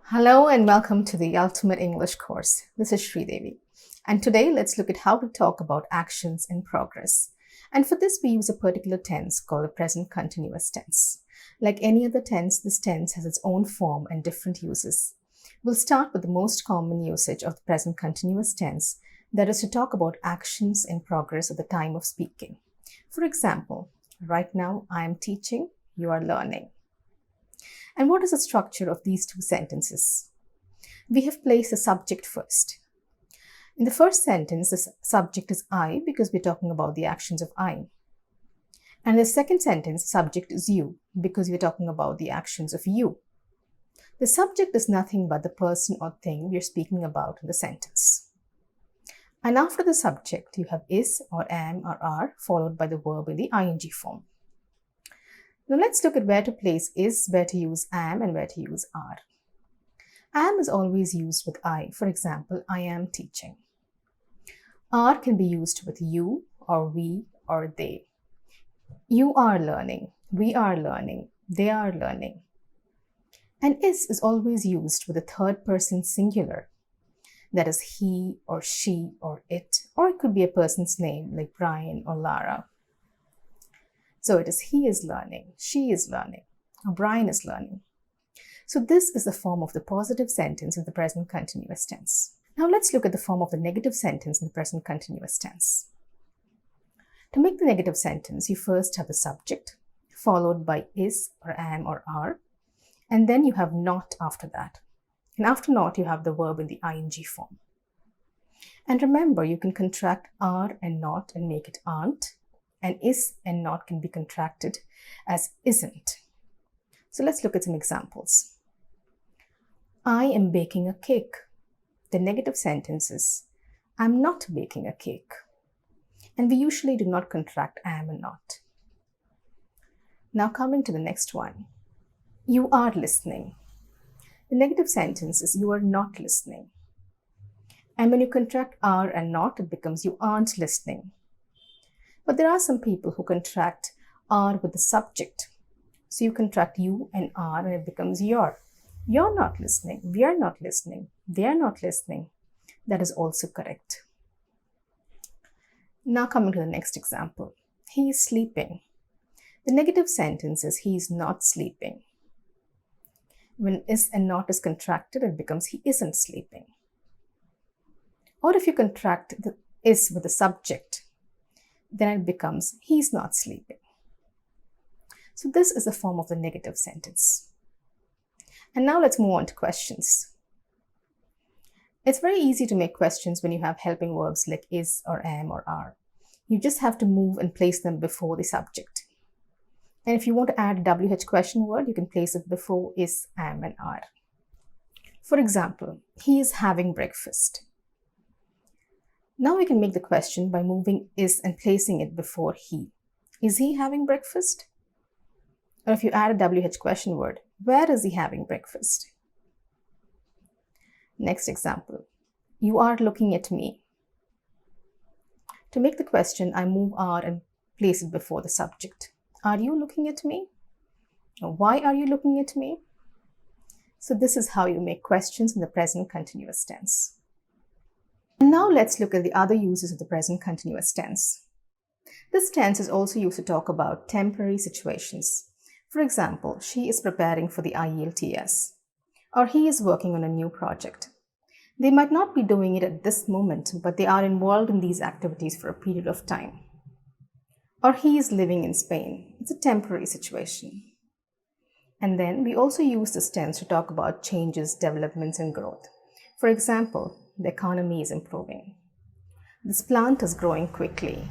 Hello and welcome to the Ultimate English course. This is Sridevi. And today let's look at how to talk about actions in progress. And for this, we use a particular tense called the present continuous tense. Like any other tense, this tense has its own form and different uses. We'll start with the most common usage of the present continuous tense, that is to talk about actions in progress at the time of speaking. For example, right now I am teaching, you are learning. And what is the structure of these two sentences? We have placed the subject first. In the first sentence, the subject is I because we're talking about the actions of I. And in the second sentence, the subject is you because we're talking about the actions of you. The subject is nothing but the person or thing we're speaking about in the sentence. And after the subject, you have is or am or are followed by the verb in the ing form. Now let's look at where to place is, where to use am, and where to use are. Am is always used with I. For example, I am teaching. Are can be used with you or we or they. You are learning. We are learning. They are learning. And is always used with a third person singular. That is he or she or it, or it could be a person's name like Brian or Lara. So it is he is learning, she is learning, or Brian is learning. So this is the form of the positive sentence in the present continuous tense. Now let's look at the form of the negative sentence in the present continuous tense. To make the negative sentence, you first have the subject, followed by is or am or are, and then you have not after that. And after not, you have the verb in the ing form. And remember, you can contract are and not and make it aren't. And is and not can be contracted as isn't. So let's look at some examples. I am baking a cake. The negative sentence is I'm not baking a cake. And we usually do not contract am and not. Now coming to the next one. You are listening. The negative sentence is you are not listening. And when you contract are and not, it becomes you aren't listening. But there are some people who contract are with the subject. So you contract you and are and it becomes your. You're not listening. We are not listening. They are not listening. That is also correct. Now coming to the next example. He is sleeping. The negative sentence is he is not sleeping. When is and not is contracted, it becomes he isn't sleeping. Or if you contract the is with the subject, then it becomes he's not sleeping. So this is the form of the negative sentence. And now let's move on to questions. It's very easy to make questions when you have helping verbs like is or am or are. You just have to move and place them before the subject. And if you want to add a WH question word, you can place it before is, am, and are. For example, he is having breakfast. Now we can make the question by moving is and placing it before he. Is he having breakfast? Or if you add a WH question word, where is he having breakfast? Next example, you are looking at me. To make the question, I move are and place it before the subject. Are you looking at me? Or why are you looking at me? So this is how you make questions in the present continuous tense. And now let's look at the other uses of the present continuous tense. This tense is also used to talk about temporary situations. For example, she is preparing for the IELTS, or he is working on a new project. They might not be doing it at this moment, but they are involved in these activities for a period of time. Or he is living in Spain. It's a temporary situation. And then we also use this tense to talk about changes, developments, and growth. For example, the economy is improving. This plant is growing quickly.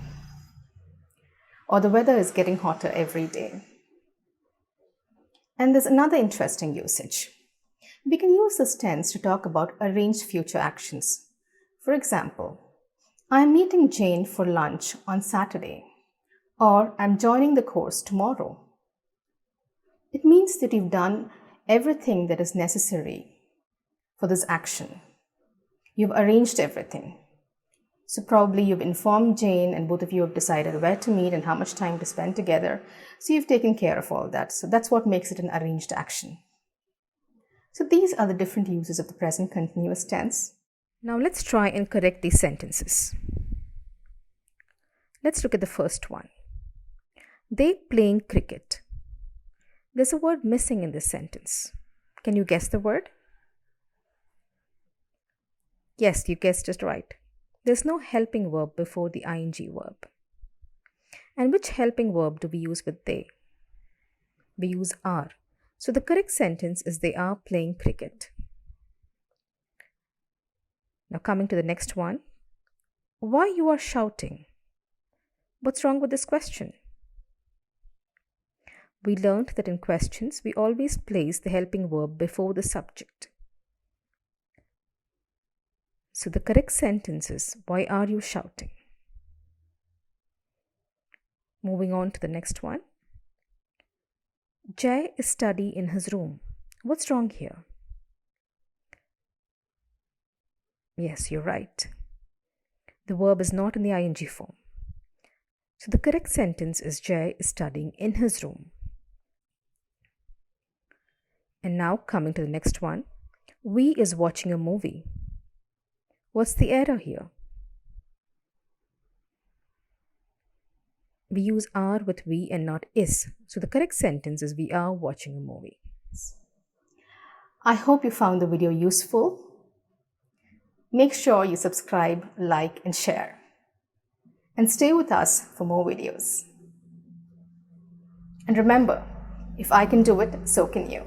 Or the weather is getting hotter every day. And there's another interesting usage. We can use this tense to talk about arranged future actions. For example, I'm meeting Jane for lunch on Saturday. Or I'm joining the course tomorrow. It means that you've done everything that is necessary for this action. You've arranged everything. So probably you've informed Jane and both of you have decided where to meet and how much time to spend together. So you've taken care of all that. So that's what makes it an arranged action. So these are the different uses of the present continuous tense. Now let's try and correct these sentences. Let's look at the first one. They playing cricket. There's a word missing in this sentence. Can you guess the word? Yes, you guessed it right. There's no helping verb before the ing verb. And which helping verb do we use with they? We use are. So the correct sentence is they are playing cricket. Now coming to the next one. Why you are shouting? What's wrong with this question? We learned that in questions, we always place the helping verb before the subject. So the correct sentence is, why are you shouting? Moving on to the next one. Jay is studying in his room. What's wrong here? Yes, you're right. The verb is not in the ing form. So the correct sentence is Jay is studying in his room. And now coming to the next one. We is watching a movie. What's the error here? We use are with we and not is. So the correct sentence is we are watching a movie. I hope you found the video useful. Make sure you subscribe, like, and share. And stay with us for more videos. And remember, if I can do it, so can you.